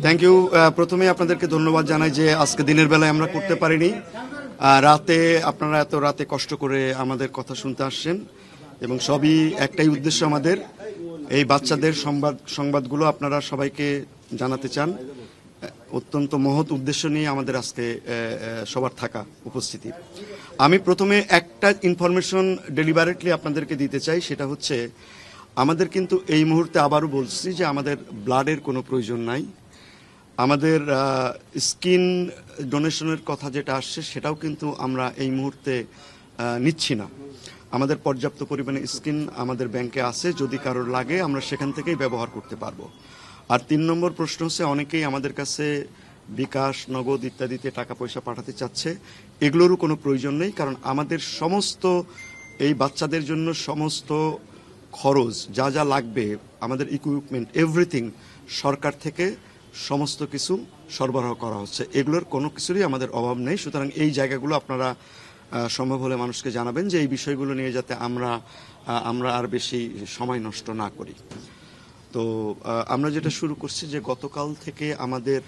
Thank you. প্রথমে আপনাদেরকে ধন্যবাদ জানাই যে আজকে দিনের বেলায় আমরা করতে পারিনি। রাতে আপনারা এত রাতে কষ্ট করে আমাদের কথা শুনতে আসছেন এবং সবই একটাই উদ্দেশ্য আমাদের, এই বাচ্চাদের সংবাদগুলো আপনারা সবাইকে জানাতে চান। অত্যন্ত মহৎ উদ্দেশ্য নিয়ে আমাদের আজকে সবার থাকা উপস্থিতি। আমি প্রথমে একটা ইনফরমেশন ডেলিভারেটলি আপনাদেরকে দিতে চাই, সেটা হচ্ছে আমাদের কিন্তু এই মুহূর্তে আবারও বলছি যে আমাদের ব্লাডের কোনো প্রয়োজন নাই। আমাদের স্কিন ডোনেশনের কথা যেটা আসছে সেটাও কিন্তু আমরা এই মুহূর্তে নিচ্ছি না। আমাদের পর্যাপ্ত পরিমাণে স্কিন আমাদের ব্যাংকে আছে, যদি কারোর লাগে আমরা সেখান থেকেই ব্যবহার করতে পারবো। আর 3 নম্বর প্রশ্ন হচ্ছে, অনেকেই আমাদের কাছে বিকাশ, নগদ ইত্যাদিতে টাকা পয়সা পাঠাতে চাচ্ছে। এগুলোরও কোনো প্রয়োজন নেই, কারণ আমাদের সমস্ত এই বাচ্চাদের জন্য সমস্ত খরচ যা যা লাগবে, আমাদের ইকুইপমেন্ট এভরিথিং সরকার থেকে সমস্ত কিছু সরবরাহ করা হচ্ছে। এগুলোর কোনো কিছুরই আমাদের অভাব নেই। সুতরাং এই জায়গাগুলো আপনারা সম্ভব হলে মানুষকে জানাবেন যে এই বিষয়গুলো নিয়ে যাতে আমরা আর বেশি সময় নষ্ট না করি। তো আমরা যেটা শুরু করছি যে গতকাল থেকে আমাদের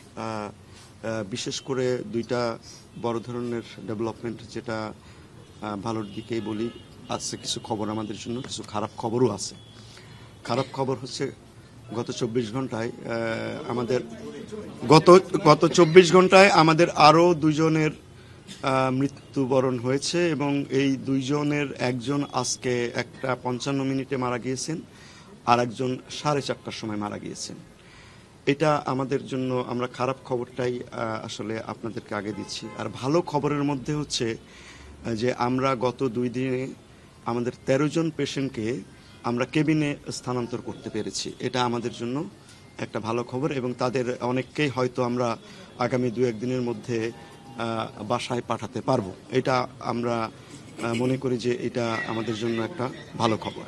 বিশেষ করে 2টা বড় ধরনের ডেভেলপমেন্ট, যেটা ভালোর দিকেই বলি। আছে কিছু খবর আমাদের জন্য, কিছু খারাপ খবরও আছে। খারাপ খবর হচ্ছে গত 24 ঘন্টায় আমাদের গত 24 ঘন্টায় আমাদের আরও 2 জনের মৃত্যুবরণ হয়েছে এবং এই 2 জনের একজন আজকে 1:55 মিনিটে মারা গিয়েছেন, আর একজন 4:30টার সময় মারা গিয়েছেন। এটা আমাদের জন্য, আমরা খারাপ খবরটাই আসলে আপনাদেরকে আগে দিচ্ছি। আর ভালো খবরের মধ্যে হচ্ছে যে আমরা গত 2 দিনে আমাদের 13 জন পেশেন্টকে আমরা কেবিনে স্থানান্তর করতে পেরেছি। এটা আমাদের জন্য একটা ভালো খবর এবং তাদের অনেককেই হয়তো আমরা আগামী 2-1 দিনের মধ্যে বাসায় পাঠাতে পারবো। এটা আমরা মনে করি যে এটা আমাদের জন্য একটা ভালো খবর।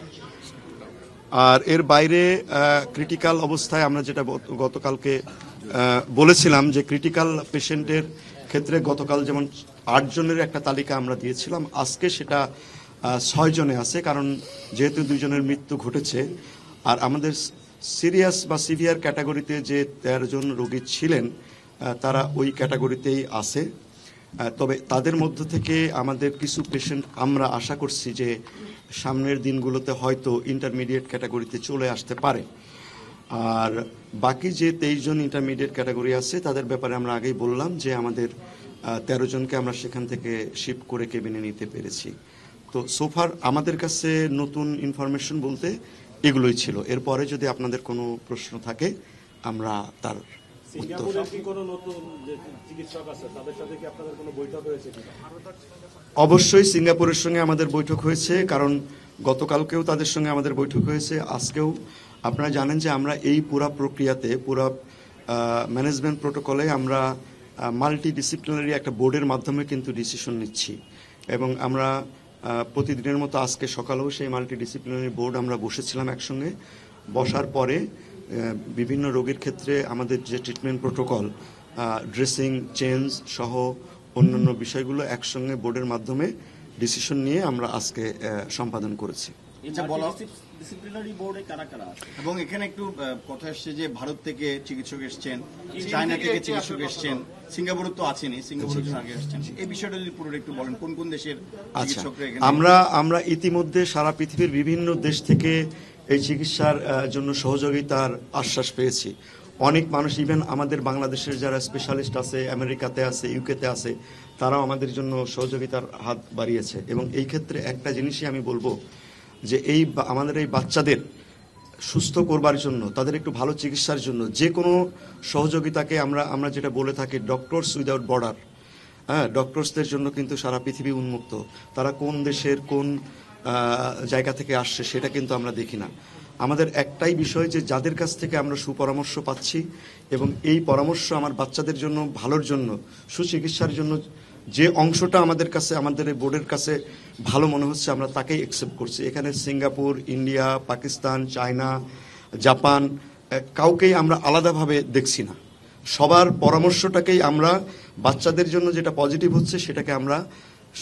আর এর বাইরে ক্রিটিক্যাল অবস্থায় আমরা যেটা গতকালকে বলেছিলাম যে ক্রিটিক্যাল পেশেন্টের ক্ষেত্রে গতকাল যেমন 8 জনের একটা তালিকা আমরা দিয়েছিলাম, আজকে সেটা 6 জনে আছে, কারণ যেহেতু 2 জনের মৃত্যু ঘটেছে। আর আমাদের সিরিয়াস বা সিভিয়ার ক্যাটাগরিতে যে 13 জন রোগী ছিলেন তারা ওই ক্যাটাগরিতেই আছে। তবে তাদের মধ্য থেকে আমাদের কিছু পেশেন্ট আমরা আশা করছি যে সামনের দিনগুলোতে হয়তো ইন্টারমিডিয়েট ক্যাটাগরিতে চলে আসতে পারে। আর বাকি যে 23 জন ইন্টারমিডিয়েট ক্যাটাগরি আছে তাদের ব্যাপারে আমরা আগেই বললাম যে আমাদের 13 জনকে আমরা সেখান থেকে শিফট করে কেবিনে নিতে পেরেছি। তো সোফার আমাদের কাছে নতুন ইনফরমেশন বলতে এগুলোই ছিল। এরপরে যদি আপনাদের কোনো প্রশ্ন থাকে আমরা তার উত্তর। অবশ্যই সিঙ্গাপুরের সঙ্গে আমাদের বৈঠক হয়েছে, কারণ গতকালকেও তাদের সঙ্গে আমাদের বৈঠক হয়েছে, আজকেও। আপনারা জানেন যে আমরা এই পুরা প্রক্রিয়াতে, পুরা ম্যানেজমেন্ট প্রোটোকলে আমরা মাল্টিডিসিপ্লিনারি একটা বোর্ডের মাধ্যমে কিন্তু ডিসিশন নিচ্ছি এবং আমরা প্রতিদিনের মতো আজকে সকালেও সেই মাল্টিডিসিপ্লিনারি বোর্ড আমরা বসেছিলাম একসঙ্গে। বসার পরে বিভিন্ন রোগীর ক্ষেত্রে আমাদের যে ট্রিটমেন্ট প্রোটোকল, ড্রেসিং চেঞ্জ সহ অন্যান্য বিষয়গুলো একসঙ্গে বোর্ডের মাধ্যমে ডিসিশন নিয়ে আমরা আজকে সম্পাদন করেছি। এবং এখানে একটু কথা এসছে যে ভারত থেকে চিকিৎসক এসছেন, চায়না থেকে চিকিৎসক এসছেন, সিঙ্গাপুরে তো আছেনই, সিঙ্গাপুরে আগে এসছেন। এই বিষয়টা যদি পুরো একটু বলেন, কোন কোন দেশের চিকিৎসকরা এখানে? আমরা ইতিমধ্যে সারা পৃথিবীর বিভিন্ন দেশ থেকে এই চিকিৎসার জন্য সহযোগিতার আশ্বাস পেয়েছি। অনেক মানুষ, ইভেন আমাদের বাংলাদেশের যারা স্পেশালিস্ট আছে, আমেরিকাতে আছে, ইউকেতে আছে, তারাও আমাদের জন্য সহযোগিতার হাত বাড়িয়েছে। এবং এই ক্ষেত্রে একটা জিনিসই আমি বলবো যে আমাদের এই বাচ্চাদের সুস্থ করবার জন্য, তাদের একটু ভালো চিকিৎসার জন্য যে কোনো সহযোগিতাকে আমরা যেটা বলে থাকি ডক্টরস উইদাউট বর্ডার, ডক্টরসদের জন্য কিন্তু সারা পৃথিবী উন্মুক্ত। তারা কোন দেশের কোন জায়গা থেকে আসছে সেটা কিন্তু আমরা দেখি না। আমাদের একটাই বিষয় যে যাদের কাছ থেকে আমরা সুপরামর্শ পাচ্ছি এবং এই পরামর্শ আমার বাচ্চাদের জন্য, ভালোর জন্য, সুচিকিৎসার জন্য যে অংশটা আমাদের কাছে, আমাদের এই বোর্ডের কাছে ভালো মনে হচ্ছে, আমরা তাকেই অ্যাকসেপ্ট করছি। এখানে Singapore, India, Pakistan, China, Japan, কাউকেই আমরা আলাদাভাবে দেখছি না। সবার পরামর্শটাকেই আমরা বাচ্চাদের জন্য যেটা পজিটিভ হচ্ছে সেটাকে আমরা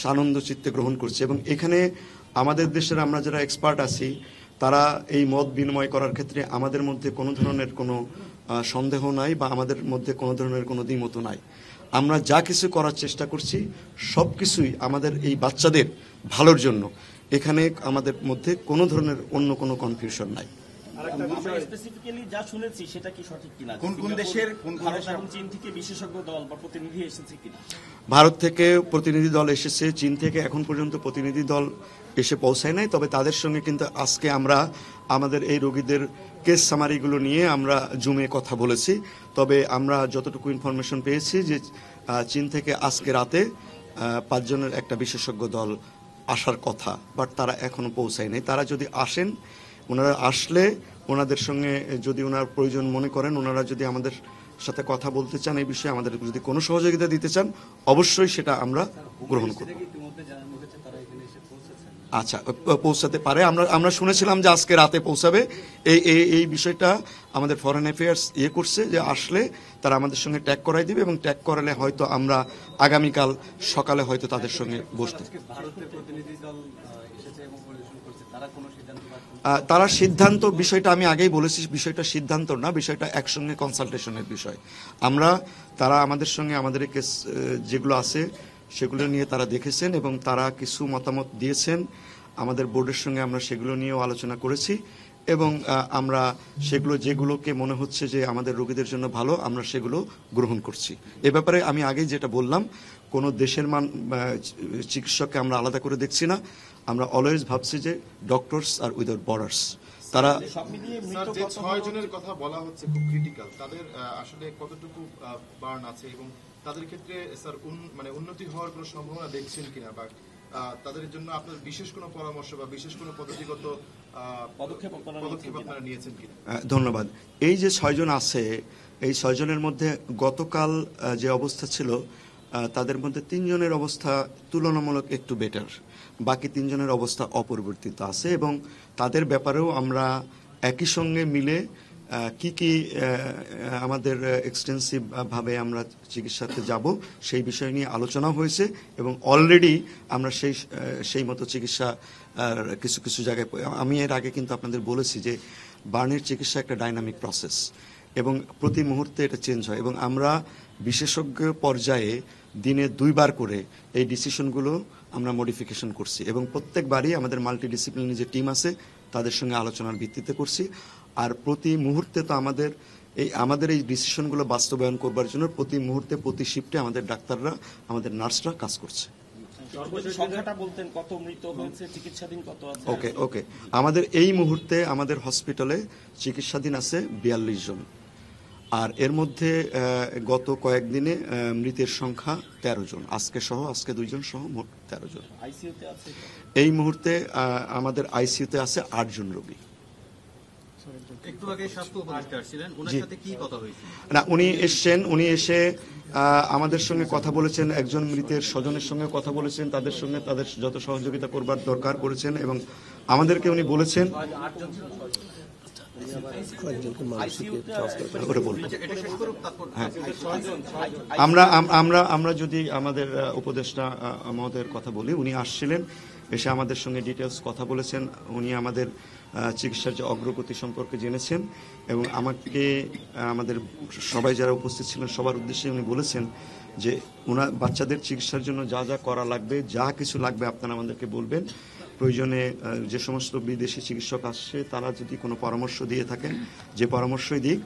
সানন্দ চিত্তে গ্রহণ করছি। এবং এখানে আমাদের দেশের আমরা যারা এক্সপার্ট আছি তারা এই মত বিনিময় করার ক্ষেত্রে আমাদের মধ্যে কোনো ধরনের কোনো সন্দেহ নাই বা আমাদের মধ্যে কোনো ধরনের কোনো দ্বিমত নাই। আমরা যা কিছু করার চেষ্টা করছি সব কিছুই আমাদের এই বাচ্চাদের ভালোর জন্য। এখানে আমাদের মধ্যে কোনো ধরনের অন্য কোনো কনফিউশন নাই। স্পেসিফিক্যালি যা শুনেছি সেটা কি সঠিক কিনা? কোন দেশের ভারত এবং চীন থেকে বিশেষজ্ঞ দল বা প্রতিনিধি এসেছে কিনা? ভারত থেকে প্রতিনিধি দল এসেছে, চীন থেকে এখন পর্যন্ত প্রতিনিধি দল এসে পৌঁছায় নাই। তবে তাদের সঙ্গে কিন্তু আজকে আমরা আমাদের এই রোগীদের কেস সামারিগুলো নিয়ে আমরা জুমে কথা বলেছি। তবে আমরা যতটুকু ইনফরমেশন পেয়েছি যে চীন থেকে আজকে রাতে 5 জনের একটা বিশেষজ্ঞ দল আসার কথা, বাট তারা এখনো পৌঁছায় নাই। তারা যদি আসেন, ওনারা আসলে ওনাদের সঙ্গে যদি ওনার প্রয়োজন মনে করেন, ওনারা যদি আমাদের সাথে কথা বলতে চান এই বিষয়ে, আমাদের যদি কোনো সহযোগিতা দিতে চান, অবশ্যই সেটা আমরা গ্রহণ করব। আচ্ছা, পৌঁছাতে পারে। আমরা শুনেছিলাম যে আজকে রাতে পৌঁছাবে। এই বিষয়টা আমাদের ফরেন অ্যাফেয়ার্স করছে যে আসলে তারা আমাদের সঙ্গে ট্যাগ করাই দিবে, এবং ট্যাগ করালে হয়তো আমরা আগামীকাল সকালে হয়তো তাদের সঙ্গে বসতে। তারা সিদ্ধান্ত, বিষয়টা আমি আগেই বলেছি, বিষয়টা সিদ্ধান্ত না, বিষয়টা একসঙ্গে কনসালটেশনের বিষয়। তারা আমাদের সঙ্গে আমাদের কেস যেগুলো আছে সেগুলো নিয়ে তারা দেখেছেন এবং তারা কিছু মতামত দিয়েছেন। আমাদের বোর্ডের সঙ্গে আমরা সেগুলো নিয়েও আলোচনা করেছি এবং আমরা সেগুলো যেগুলোকে মনে হচ্ছে যে আমাদের রোগীদের জন্য ভালো, আমরা সেগুলো গ্রহণ করছি। এ ব্যাপারে আমি আগেই যেটা বললাম, কোনো দেশের চিকিৎসককে আমরা আলাদা করে দেখছি না। আমরা অলওয়েজ ভাবছি যে ডক্টরস আর উইদাউট বর্ডার্স। তারা যে 6 জনের কথা বলা হচ্ছে খুব ক্রিটিক্যাল, তাদের আসলে কতটুকু বার্ন আছে এবং তাদের ক্ষেত্রে স্যার উন্নতি হওয়ার কোনো সম্ভাবনা দেখছেন কিনা, বা তাদের জন্য আপনার বিশেষ কোনো পরামর্শ বা বিশেষ কোনো পদ্ধতিগত পদক্ষেপ আপনারা নিয়েছেন কিনা? ধন্যবাদ। এই যে 6 জন আছে, এই 6 জনের মধ্যে গতকাল যে অবস্থা ছিল তাদের মধ্যে 3 জনের অবস্থা তুলনামূলক একটু বেটার, বাকি 3 জনের অবস্থা অপরিবর্তিত আছে এবং তাদের ব্যাপারেও আমরা একই সঙ্গে মিলে কি আমাদের এক্সটেন্সিভ ভাবে আমরা চিকিৎসাতে যাব সেই বিষয় নিয়ে আলোচনা হয়েছে এবং অলরেডি আমরা সেই মতো চিকিৎসা কিছু জায়গায়, আমি এর আগে কিন্তু আপনাদের বলেছি যে বার্নের চিকিৎসা একটা ডাইনামিক প্রসেস এবং প্রতি মুহূর্তে এটা চেঞ্জ হয় এবং আমরা বিশেষজ্ঞ পর্যায়ে দিনে 2 বার করে এই ডিসিশনগুলো আমরা মডিফিকেশন করছি এবং প্রত্যেকবারই আমাদের মাল্টিডিসিপ্লিনারি যে টিম আছে তাদের সঙ্গে আলোচনার ভিত্তিতে করছি। আর প্রতি মুহূর্তে তো আমাদের এই ডিসিশনগুলো বাস্তবায়ন করবার জন্য প্রতি মুহূর্তে প্রতি শিফটে আমাদের ডাক্তাররা, আমাদের নার্সরা কাজ করছে। সংখ্যাটা বলতেন, কত মৃত হয়েছে, চিকিৎসাধীন কত আছে? ওকে, আমাদের এই মুহূর্তে আমাদের হসপিটালে চিকিৎসাধীন আছে 42 জন, আর এর মধ্যে গত কয়েকদিনে মৃতের সংখ্যা 13 জন, আজকে 2 জন সহ মোট 13 জন। আইসিইউতে আছে এই মুহূর্তে আমাদের আইসিইউতে আছে 8 জন রোগী। একটু আগে স্বাস্থ্য উপদেষ্টা আসছিলেন, ওনার সাথে কি কথা হয়েছে? না, উনি এসে আমাদের সঙ্গে কথা বলেছেন, একজন মৃতের স্বজনের সঙ্গে কথা বলেছেন, তাদের যত সহযোগিতা করবার দরকার করেছেন এবং আমাদেরকে উনি বলেছেন আমরা যদি আমাদের উপদেষ্টা মহোদয়ের কথা বলি, উনি আসছিলেন, এসে আমাদের সঙ্গে ডিটেলস কথা বলেছেন। উনি আমাদের চিকিৎসার যে অগ্রগতি সম্পর্কে জেনেছেন এবং আমাদের সবাই যারা উপস্থিত ছিলেন সবার উদ্দেশ্যে উনি বলেছেন যে ওনার বাচ্চাদের চিকিৎসার জন্য যা যা করা লাগবে, যা কিছু লাগবে আপনারা আমাদেরকে বলবেন। প্রয়োজনে যে সমস্ত বিদেশি চিকিৎসক আসছে তারা যদি কোনো পরামর্শ দিয়ে থাকেন, যে পরামর্শই দিক,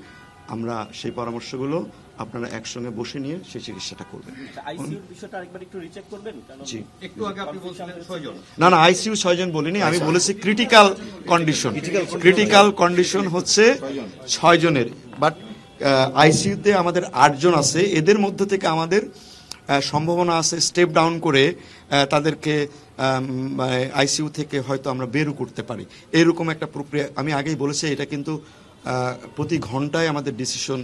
আমরা সেই পরামর্শগুলো আপনারা একসঙ্গে বসে নিয়ে সেই চিকিৎসাটা করবেন। আইসিইউর বিষয়টা আরেকবার একটু রিচেক করবেন? জি, একটু আগে আপনি বলছিলেন 6 জন। না, আইসিইউ 6 জন বলিনি, আমি বলেছি ক্রিটিক্যাল কন্ডিশন হচ্ছে 6 জনের, বাট আইসিইউতে আমাদের 8 জন আছে। এদের মধ্য থেকে আমাদের সম্ভাবনা আছে স্টেপ ডাউন করে তাদেরকে আইসিইউ থেকে হয়তো আমরা বেরও করতে পারি, এরকম একটা প্রক্রিয়া। আমি আগেই বলেছি এটা কিন্তু প্রতি ঘন্টায় আমাদের ডিসিশন,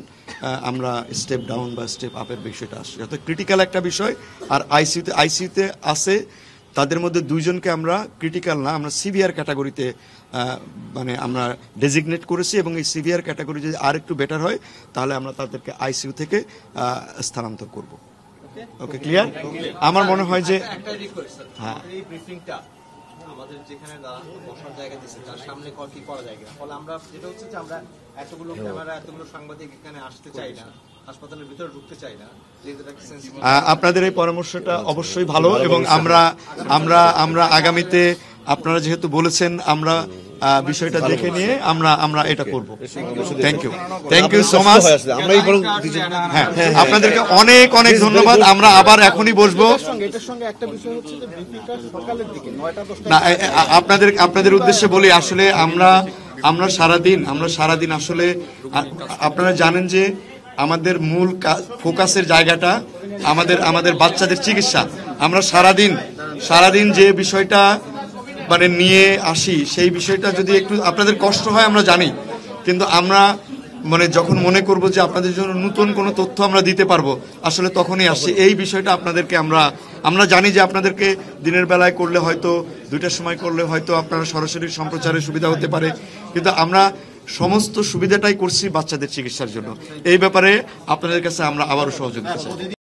আমরা স্টেপ ডাউন বা স্টেপ আপের বিষয়টা আসছে, অর্থাৎ ক্রিটিক্যাল একটা বিষয়। আর আইসিইউতে আছে তাদের মধ্যে 2 জনকে আমরা ক্রিটিক্যাল না, আমরা সিভিয়ার ক্যাটাগরিতে আমরা ডেজিগনেট করেছি এবং এই সিভিয়ার ক্যাটাগরি যদি আর একটু বেটার হয় তাহলে আমরা তাদেরকে আইসিইউ থেকে স্থানান্তর করব। ওকে, ক্লিয়ার? আমার মনে হয় যে একটা রিকোয়েস্ট, এই ব্রিফিংটা আমাদের যেখানে বসার জায়গা দিচ্ছে তার সামনে কি করা যায় কিনা। ফলে আমরা যেটা হচ্ছে যে আমরা এতগুলো ক্যামেরা এতগুলো সাংবাদিক এখানে আসতে চাই না, হাসপাতালের ভিতরে ঢুকতে চাই না, যেহেতু এটা একটা sensitive আপনাদের এই পরামর্শটা অবশ্যই ভালো এবং আমরা আগামীতে আপনারা যেহেতু বলেছেন আমরা বিষয়টা দেখে নিয়ে আমরা এটা করব। Thank you so much. হ্যাঁ, আপনাদেরকে অনেক অনেক ধন্যবাদ। আমরা আবার এখনই বসবো। এটার সঙ্গে একটা বিষয় হচ্ছে যে বিপিটা সকালের দিকে 9টা-10টা না, আপনাদের উদ্দেশ্যে বলি, আসলে আমরা সারাদিন আসলে আপনারা জানেন যে আমাদের মূল ফোকাসের জায়গাটা আমাদের বাচ্চাদের চিকিৎসা। আমরা সারাদিন যে বিষয়টা মানে নিয়ে আসি, সেই বিষয়টা যদি একটু আপনাদের কষ্ট হয় আমরা জানি, কিন্তু আমরা মানে যখন মনে করব যে আপনাদের জন্য নতুন কোনো তথ্য আমরা দিতে পারবো, আসলে তখনই আসছে এই বিষয়টা আপনাদেরকে আমরা জানি যে আপনাদেরকে দিনের বেলায় করলে হয়তো 2টার সময় করলে হয়তো আপনারা সরাসরি সম্প্রচারের সুবিধা হতে পারে, কিন্তু আমরা সমস্ত সুবিধাটাই করছি বাচ্চাদের চিকিৎসার জন্য। এই ব্যাপারে আপনাদের কাছে আমরা আবারও সহযোগিতা চাই।